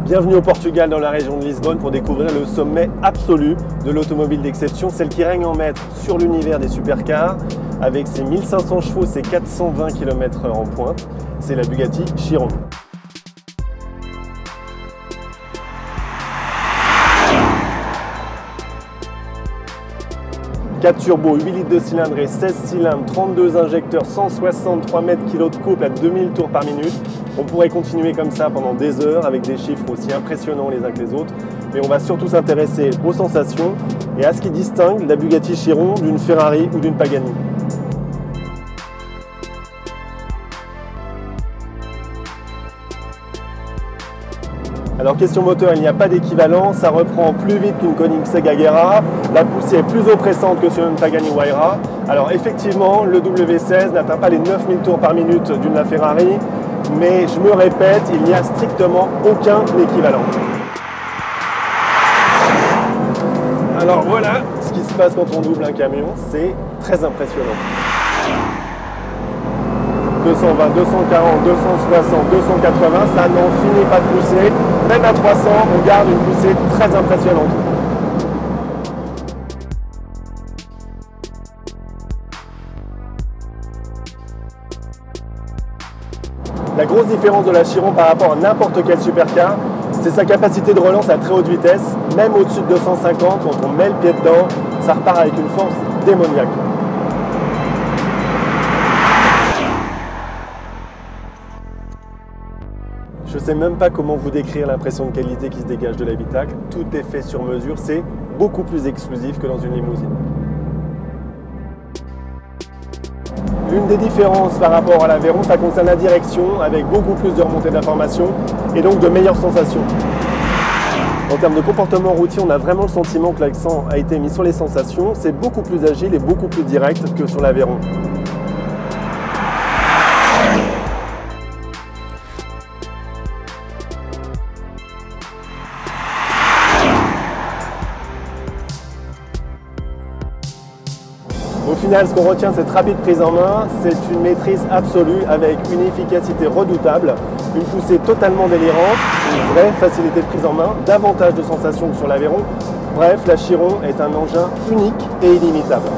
Bienvenue au Portugal, dans la région de Lisbonne, pour découvrir le sommet absolu de l'automobile d'exception, celle qui règne en maître sur l'univers des supercars, avec ses 1500 chevaux, ses 420 km/h en pointe. C'est la Bugatti Chiron. 4 turbos, 8 litres de cylindre et 16 cylindres, 32 injecteurs, 163 mètres kg de couple à 2000 tours par minute. On pourrait continuer comme ça pendant des heures avec des chiffres aussi impressionnants les uns que les autres. Mais on va surtout s'intéresser aux sensations et à ce qui distingue la Bugatti Chiron d'une Ferrari ou d'une Pagani. Alors question moteur, il n'y a pas d'équivalent, ça reprend plus vite qu'une Koenigsegg Agera, la poussée est plus oppressante que sur une Pagani Huayra. Alors effectivement, le W16 n'atteint pas les 9000 tours par minute d'une Ferrari, mais je me répète, il n'y a strictement aucun équivalent. Alors voilà ce qui se passe quand on double un camion, c'est très impressionnant. 220, 240, 260, 280, ça n'en finit pas de pousser. Même à 300, on garde une poussée très impressionnante. La grosse différence de la Chiron par rapport à n'importe quel supercar, c'est sa capacité de relance à très haute vitesse. Même au-dessus de 250, quand on met le pied dedans, ça repart avec une force démoniaque. Je ne sais même pas comment vous décrire l'impression de qualité qui se dégage de l'habitacle. Tout est fait sur mesure, c'est beaucoup plus exclusif que dans une limousine. L'une des différences par rapport à l'Aveyron, ça concerne la direction, avec beaucoup plus de remontée d'informations et donc de meilleures sensations. En termes de comportement routier, on a vraiment le sentiment que l'accent a été mis sur les sensations. C'est beaucoup plus agile et beaucoup plus direct que sur l'Aveyron. Au final, ce qu'on retient de cette rapide prise en main, c'est une maîtrise absolue avec une efficacité redoutable, une poussée totalement délirante, une vraie facilité de prise en main, davantage de sensations que sur l'Aveyron. Bref, la Chiron est un engin unique et illimitable.